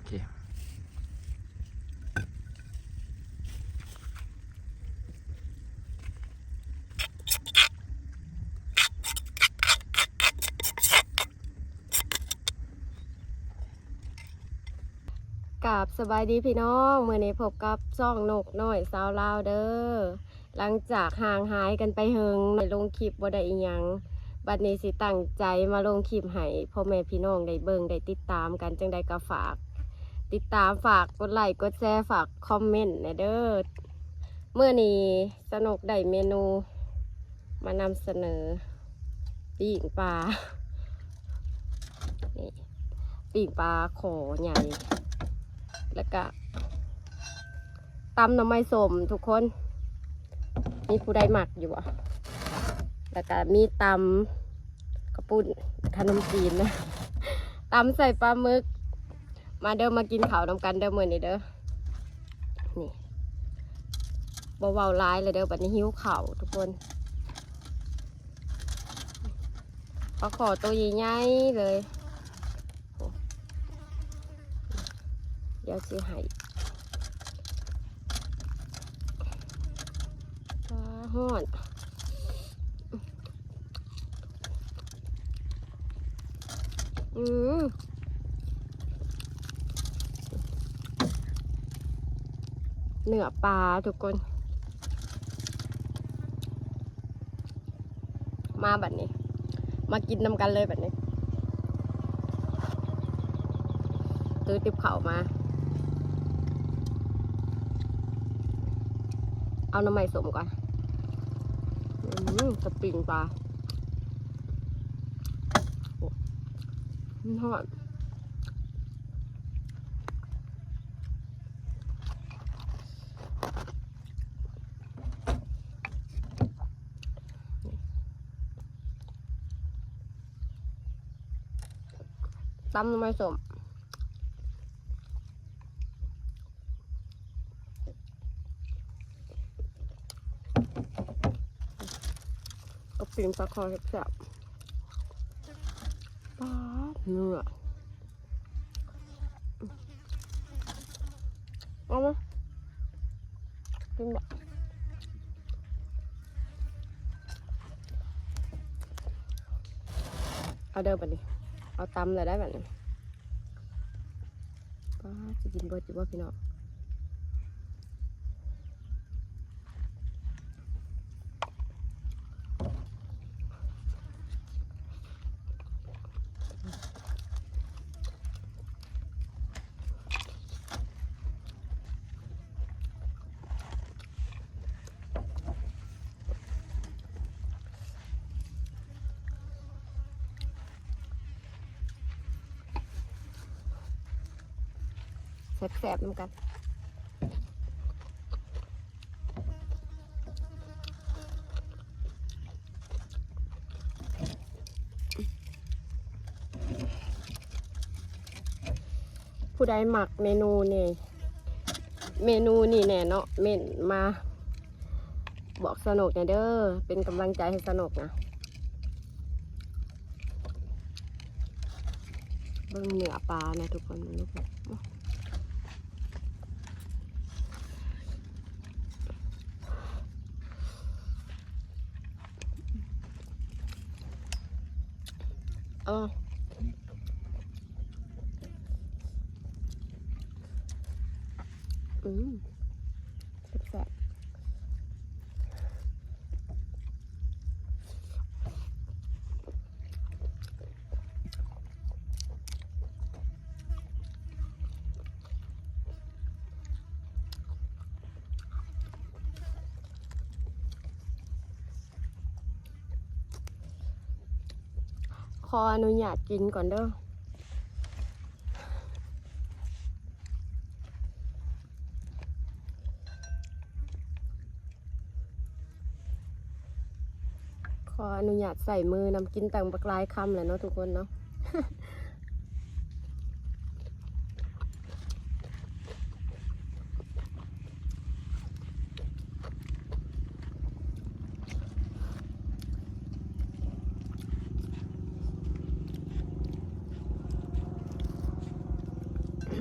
เคกับสบายดีพี่น้องมื้อนี้พบกับช่องนกน้อยสาวลาวเด้อหลังจากห่างหายกันไปเฮิงไม่ลงคลิปบ่ได้อีหยังบัดนี้สิตั้งใจมาลงคลิปให้พ่อแม่พี่น้องได้เบิ่งได้ติดตามกันจังใดก็ฝากติดตามฝากกดไลค์กดแชร์ฝากคอมเมนต์นะเด้อมื้อนี้สนุกได้เมนูมานำเสนอปิ้งปลานี่ปิ้งปลาขอใหญ่แล้วก็ตำหน่อไม้ส้มทุกคนมีผู้ใดหมักอยู่อ่ะแล้วก็มีตำกระปุ่นขนมจีนนะตำใส่ปลาหมึกมาเด้อมากินข้าวนำกันเด้อมื้อนี้เด้อนี่บ่เว้าร้ายเลยเด้อบัดนี้หิวข้าวทุกคนปลาขอตัวใหญ่ๆเลยเดี๋ยวสิให้ปลาฮ้อนเนื้อปลาทุกคนมาแบบนี้มากินนำกันเลยแบบนี้ตื้อติบเข่ามาเอาน้ำใหม่สมก่อนสปริงปลาทอดตำน้ำใหม่สมก็ปิ้งปลาคอแซ่บปลาเนื้อเอามากินแบบเอาเดินไปดิเอาตำเลยได้แบบนี้ปลาจะกินเบิร์ดจีบว่าพี่น้องแสบๆน้ำกันผู้ใดหมักเมนูนี่แน่เนาะเม่นมาบอกสนุกนะเด้อเป็นกำลังใจให้สนุกนะเบิ่งเนื้อปลานะทุกคนนะแซ่บขออนุญาตกินก่อนเด้อขออนุญาตใส่มือนำกินต่างบักลายคำแหละเนาะทุกคนเนาะ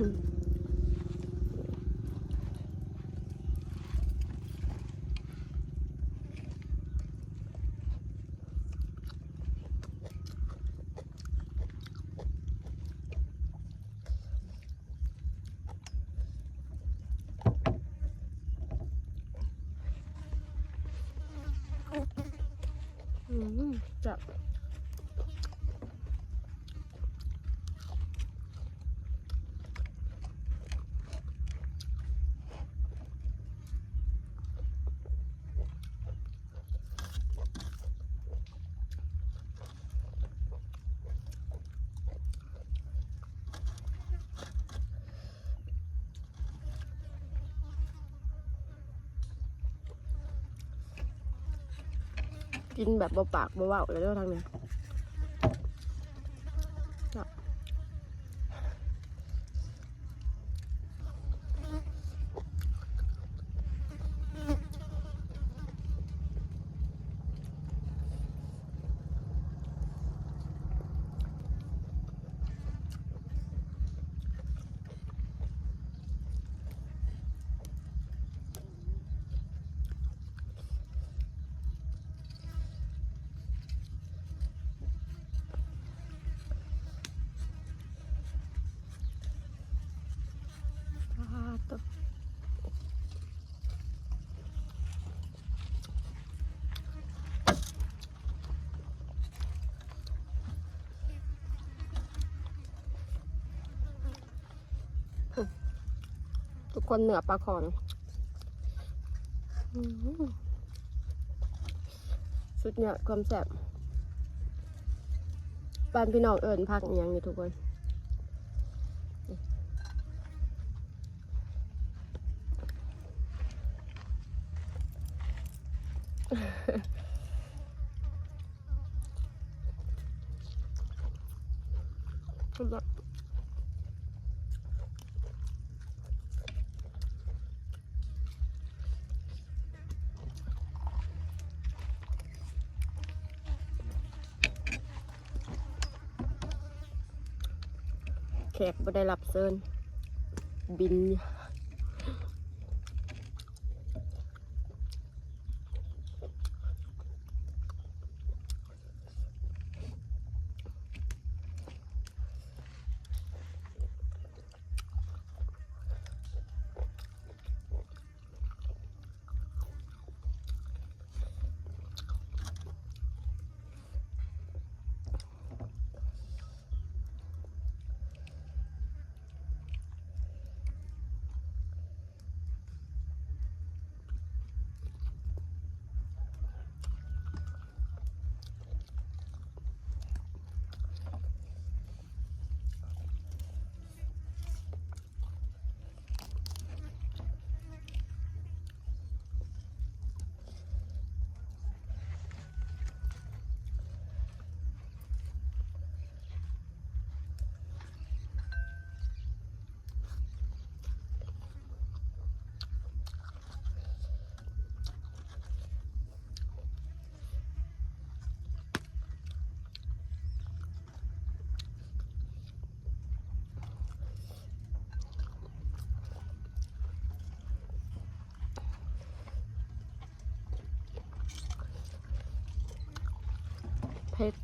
อื จะกินแบบเบาปากเบาเบาเลยเด้อทางนี้ทุกคนเหนือปลาคอนสุดยอดความแซ่บบ้านพี่น้องเอิญพักอหย่างนี้ทุกคนแขกบ่ได้รับเชิญบินเผ็ด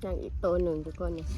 อย่างอีกตัวหนึ่งทุกคนเนี่ย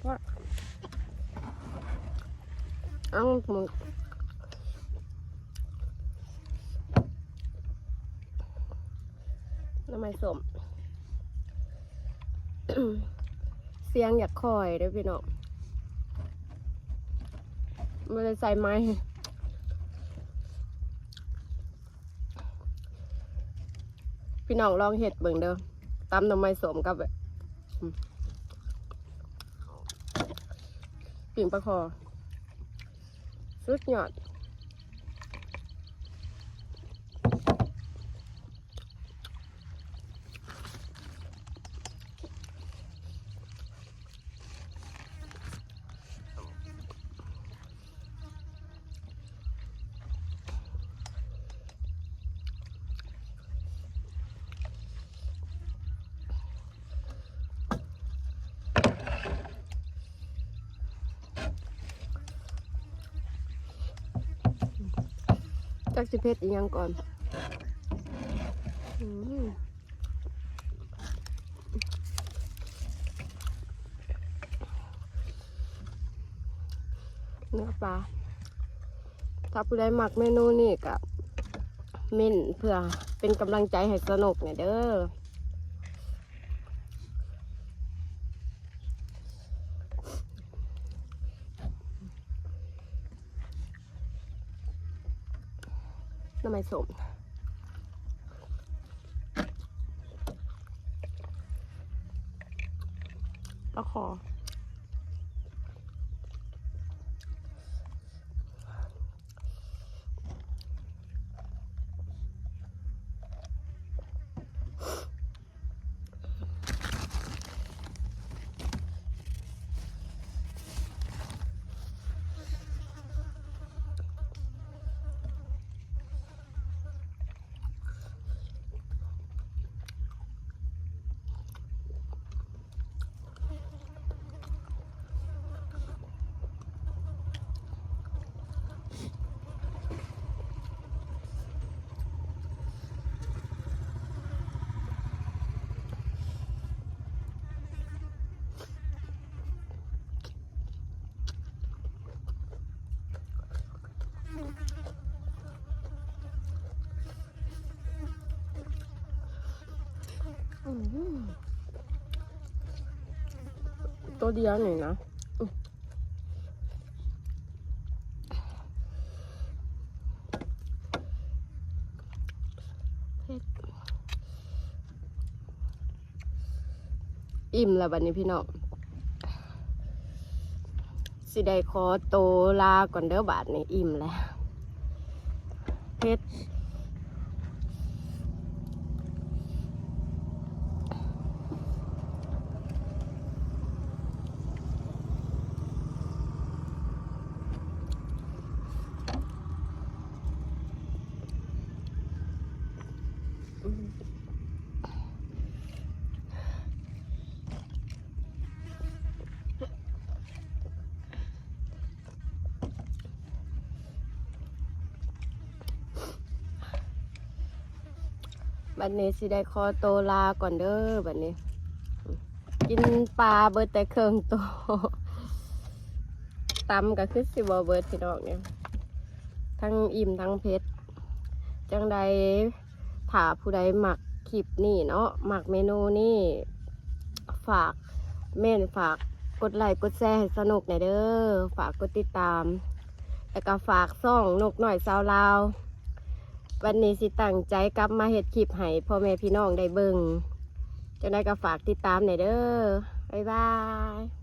ว่าเอาหมึกน้ำมันส้ม เสียงอยากคอยเด้อพี่น้องไม่ได้ใส่ไม้พี่น้องลองเห็ดเบิ่งเด้อตำน้ำมันส้มกับแบบปิ่งปลาคอสุดยอด จักสิเผ็ดอีกยังก่อนเนื้อปลาถ้าผู้ใดหมักเมนูนี่ก็เม่นเพื่อเป็นกำลังใจให้สนุกเนี่ยเด้อน้ำมันสมปลาคอตัวเดียวหน่อยนะอิ่มแล้วบัดนี้พี่น้องสิได้ขอโตวลาก่อนเด้อบาดนี้อิ่มแล้วเผ็ดบัดนี้สิได้ขอโตวลาก่อนเด้อบัดนี้กินปลาเบิดแต่เครื่องโตตำก็คือสิบ่เบิดพี่น้องเนี่ยทั้งอิ่มทั้งเผ็ดจังใดถ้าผู้ใดหมักคลิปนี่เนาะหมักเมนูนี่ฝากฝากกดไลค์กดแชร์ให้สนุกหน่อยเด้อฝากกดติดตามแล้วก็ฝากซ่องนกหน่อยสาวลาววันนี้สิตั้งใจกลับมาเฮ็ดคลิปให้พ่อแม่พี่น้องได้เบิ่งจังใดก็ฝากติดตามหน่อยเด้อบ๊ายบาย